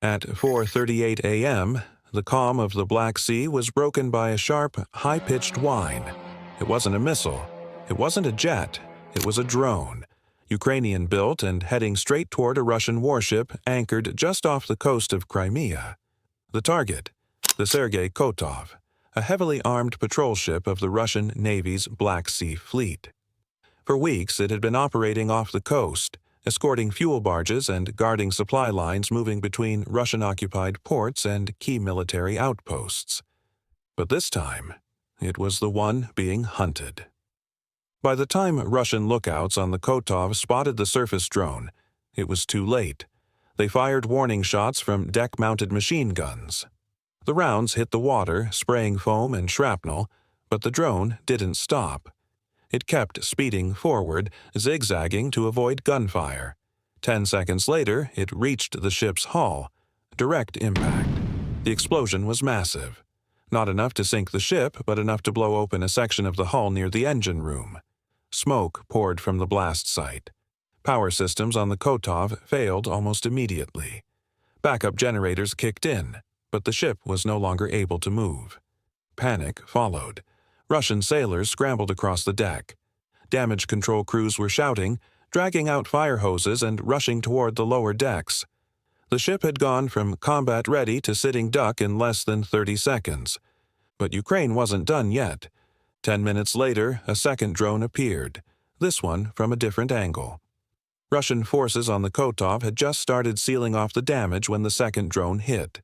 At 4:38 a.m., the calm of the Black Sea was broken by a sharp, high-pitched whine. It wasn't a missile. It wasn't a jet. It was a drone, Ukrainian-built and heading straight toward a Russian warship anchored just off the coast of Crimea. The target, the Sergei Kotov, a heavily armed patrol ship of the Russian Navy's Black Sea Fleet. For weeks, it had been operating off the coast, escorting fuel barges and guarding supply lines moving between Russian-occupied ports and key military outposts. But this time, it was the one being hunted. By the time Russian lookouts on the Kotov spotted the surface drone, it was too late. They fired warning shots from deck-mounted machine guns. The rounds hit the water, spraying foam and shrapnel, but the drone didn't stop. It kept speeding forward, zigzagging to avoid gunfire. 10 seconds later, it reached the ship's hull. Direct impact. The explosion was massive. Not enough to sink the ship, but enough to blow open a section of the hull near the engine room. Smoke poured from the blast site. Power systems on the Kotov failed almost immediately. Backup generators kicked in, but the ship was no longer able to move. Panic followed. Russian sailors scrambled across the deck. Damage control crews were shouting, dragging out fire hoses and rushing toward the lower decks. The ship had gone from combat-ready to sitting duck in less than 30 seconds. But Ukraine wasn't done yet. 10 minutes later, a second drone appeared, this one from a different angle. Russian forces on the Kotov had just started sealing off the damage when the second drone hit,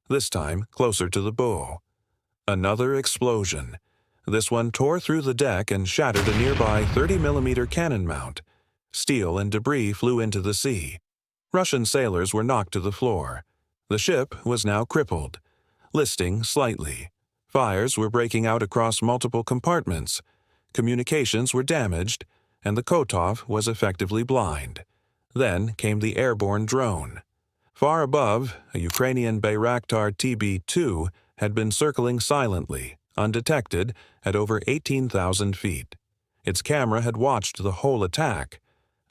this time closer to the bow. Another explosion. This one tore through the deck and shattered a nearby 30mm cannon mount. Steel and debris flew into the sea. Russian sailors were knocked to the floor. The ship was now crippled, listing slightly. Fires were breaking out across multiple compartments. Communications were damaged, and the Kotov was effectively blind. Then came the airborne drone. Far above, a Ukrainian Bayraktar TB-2 had been circling silently, undetected, at over 18,000 feet. Its camera had watched the whole attack.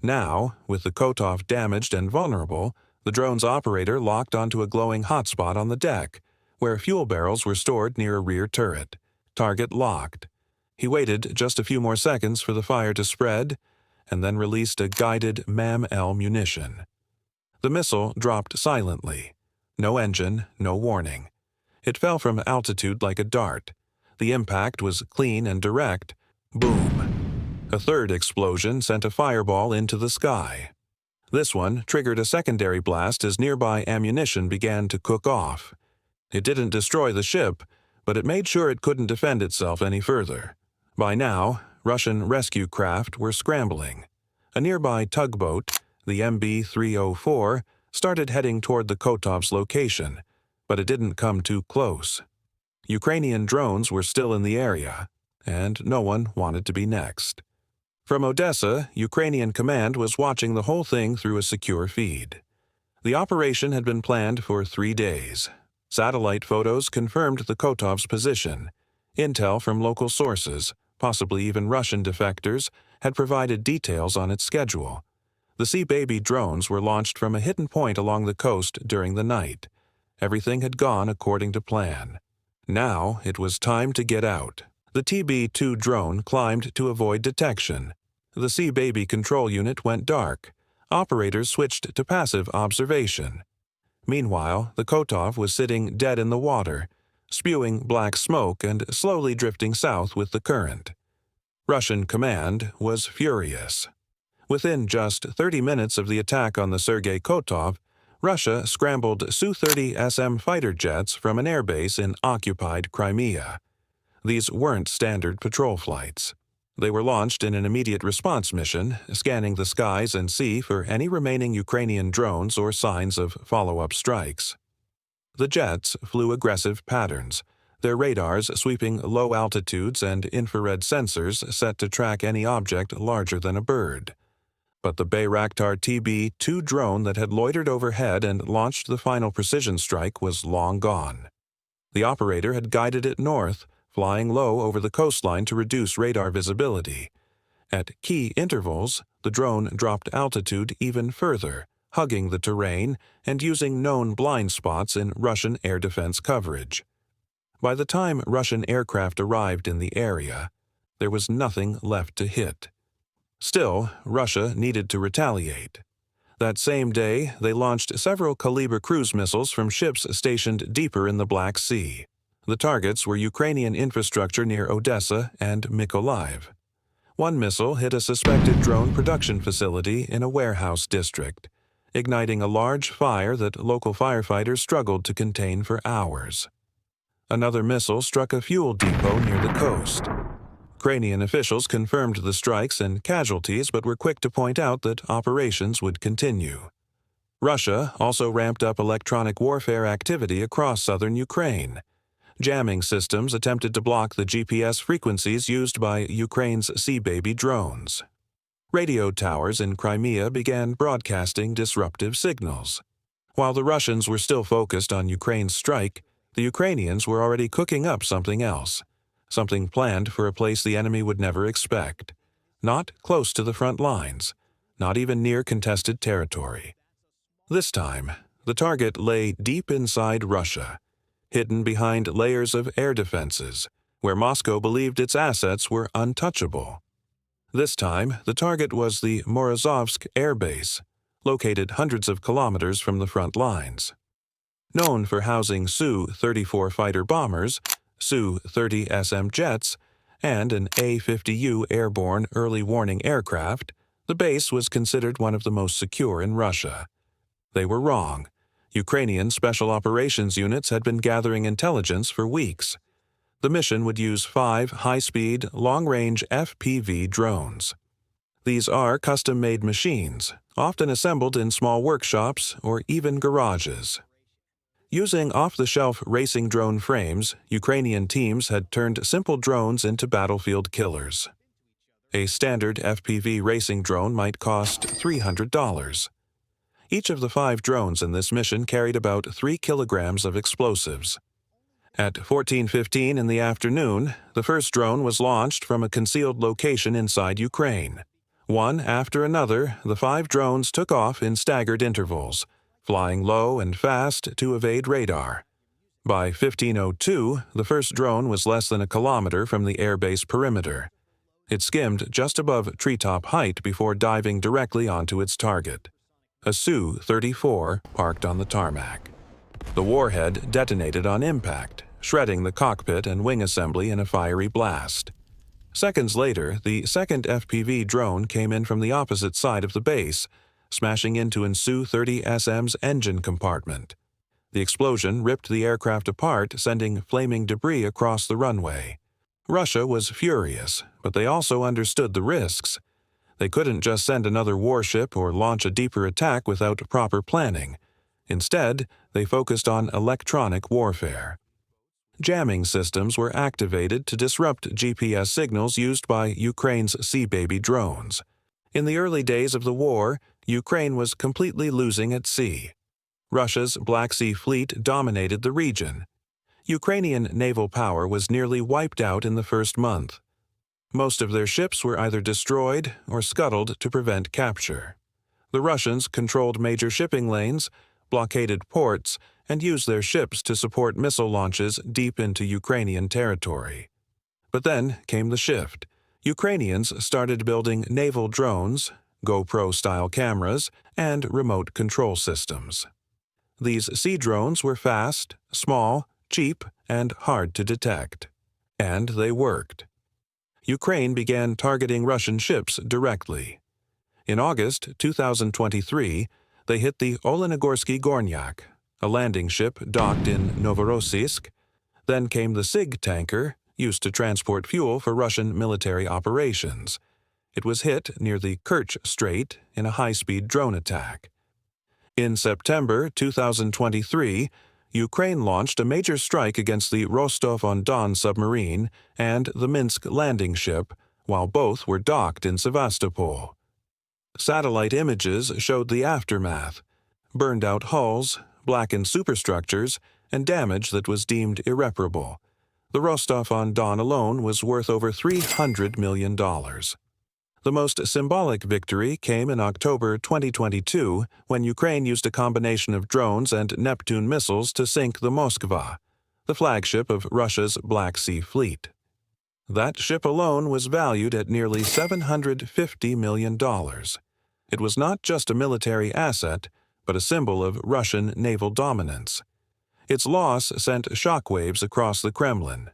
Now, with the Kotov damaged and vulnerable, the drone's operator locked onto a glowing hotspot on the deck, where fuel barrels were stored near a rear turret. Target locked. He waited just a few more seconds for the fire to spread, and then released a guided MAM-L munition. The missile dropped silently. No engine, no warning. It fell from altitude like a dart. The impact was clean and direct. Boom. A third explosion sent a fireball into the sky. This one triggered a secondary blast as nearby ammunition began to cook off. It didn't destroy the ship, but it made sure it couldn't defend itself any further. By now, Russian rescue craft were scrambling. A nearby tugboat, the MB-304, started heading toward the Kotov's location, but it didn't come too close. Ukrainian drones were still in the area, and no one wanted to be next. From Odessa, Ukrainian command was watching the whole thing through a secure feed. The operation had been planned for 3 days. Satellite photos confirmed the Kotov's position. Intel from local sources, possibly even Russian defectors, had provided details on its schedule. The Sea Baby drones were launched from a hidden point along the coast during the night. Everything had gone according to plan. Now it was time to get out. The TB-2 drone climbed to avoid detection. The Sea Baby control unit went dark. Operators switched to passive observation. Meanwhile, the Kotov was sitting dead in the water, spewing black smoke and slowly drifting south with the current. Russian command was furious. Within just 30 minutes of the attack on the Sergei Kotov, Russia scrambled Su-30 SM fighter jets from an airbase in occupied Crimea. These weren't standard patrol flights. They were launched in an immediate response mission, scanning the skies and sea for any remaining Ukrainian drones or signs of follow-up strikes. The jets flew aggressive patterns, their radars sweeping low altitudes and infrared sensors set to track any object larger than a bird. But the Bayraktar TB-2 drone that had loitered overhead and launched the final precision strike was long gone. The operator had guided it north, flying low over the coastline to reduce radar visibility. At key intervals, the drone dropped altitude even further, hugging the terrain and using known blind spots in Russian air defense coverage. By the time Russian aircraft arrived in the area, there was nothing left to hit. Still, Russia needed to retaliate. That same day, they launched several Kalibr cruise missiles from ships stationed deeper in the Black Sea. The targets were Ukrainian infrastructure near Odessa and Mykolaiv. One missile hit a suspected drone production facility in a warehouse district, igniting a large fire that local firefighters struggled to contain for hours. Another missile struck a fuel depot near the coast. Ukrainian officials confirmed the strikes and casualties but were quick to point out that operations would continue. Russia also ramped up electronic warfare activity across southern Ukraine. Jamming systems attempted to block the GPS frequencies used by Ukraine's Sea Baby drones. Radio towers in Crimea began broadcasting disruptive signals. While the Russians were still focused on Ukraine's strike, the Ukrainians were already cooking up something else, something planned for a place the enemy would never expect. Not close to the front lines, not even near contested territory. This time, the target lay deep inside Russia, hidden behind layers of air defenses, where Moscow believed its assets were untouchable. This time, the target was the Morozovsk Air Base, located hundreds of kilometers from the front lines. Known for housing Su-34 fighter bombers, Su-30 SM jets, and an A-50U airborne early warning aircraft, the base was considered one of the most secure in Russia. They were wrong. Ukrainian special operations units had been gathering intelligence for weeks. The mission would use 5 high-speed, long-range FPV drones. These are custom-made machines, often assembled in small workshops or even garages. Using off-the-shelf racing drone frames, Ukrainian teams had turned simple drones into battlefield killers. A standard FPV racing drone might cost $300. Each of the 5 drones in this mission carried about 3 kilograms of explosives. At 14:15 in the afternoon, the first drone was launched from a concealed location inside Ukraine. One after another, the 5 drones took off in staggered intervals, flying low and fast to evade radar. By 15:02, the first drone was less than a kilometer from the airbase perimeter. It skimmed just above treetop height before diving directly onto its target. A Su-34 parked on the tarmac. The warhead detonated on impact, shredding the cockpit and wing assembly in a fiery blast. Seconds later, the second FPV drone came in from the opposite side of the base, smashing into an Su-30 SM's engine compartment. The explosion ripped the aircraft apart, sending flaming debris across the runway. Russia was furious, but they also understood the risks. They couldn't just send another warship or launch a deeper attack without proper planning. Instead, they focused on electronic warfare. Jamming systems were activated to disrupt GPS signals used by Ukraine's Sea Baby drones. In the early days of the war, Ukraine was completely losing at sea. Russia's Black Sea Fleet dominated the region. Ukrainian naval power was nearly wiped out in the first month. Most of their ships were either destroyed or scuttled to prevent capture. The Russians controlled major shipping lanes, blockaded ports, and used their ships to support missile launches deep into Ukrainian territory. But then came the shift. Ukrainians started building naval drones, GoPro-style cameras, and remote control systems. These sea drones were fast, small, cheap, and hard to detect. And they worked. Ukraine began targeting Russian ships directly. In August 2023, they hit the Olenogorsky Gornyak, a landing ship docked in Novorossiysk. Then came the SIG tanker, used to transport fuel for Russian military operations. It was hit near the Kerch Strait in a high-speed drone attack. In September 2023, Ukraine launched a major strike against the Rostov-on-Don submarine and the Minsk landing ship, while both were docked in Sevastopol. Satellite images showed the aftermath: burned-out hulls, blackened superstructures, and damage that was deemed irreparable. The Rostov-on-Don alone was worth over $300 million. The most symbolic victory came in October 2022 when Ukraine used a combination of drones and Neptune missiles to sink the Moskva, the flagship of Russia's Black Sea Fleet. That ship alone was valued at nearly $750 million. It was not just a military asset, but a symbol of Russian naval dominance. Its loss sent shockwaves across the Kremlin.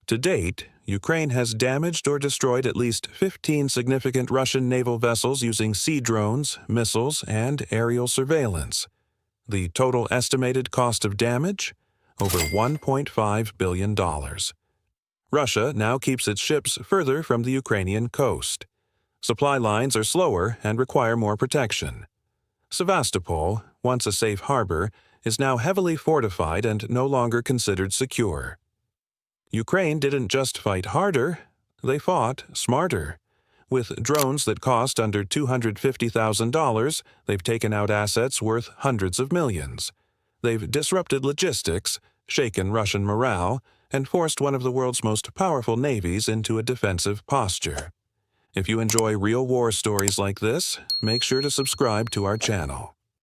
To date, Ukraine has damaged or destroyed at least 15 significant Russian naval vessels using sea drones, missiles, and aerial surveillance. The total estimated cost of damage? Over $1.5 billion. Russia now keeps its ships further from the Ukrainian coast. Supply lines are slower and require more protection. Sevastopol, once a safe harbor, is now heavily fortified and no longer considered secure. Ukraine didn't just fight harder, they fought smarter. With drones that cost under $250,000, they've taken out assets worth hundreds of millions. They've disrupted logistics, shaken Russian morale, and forced one of the world's most powerful navies into a defensive posture. If you enjoy real war stories like this, make sure to subscribe to our channel.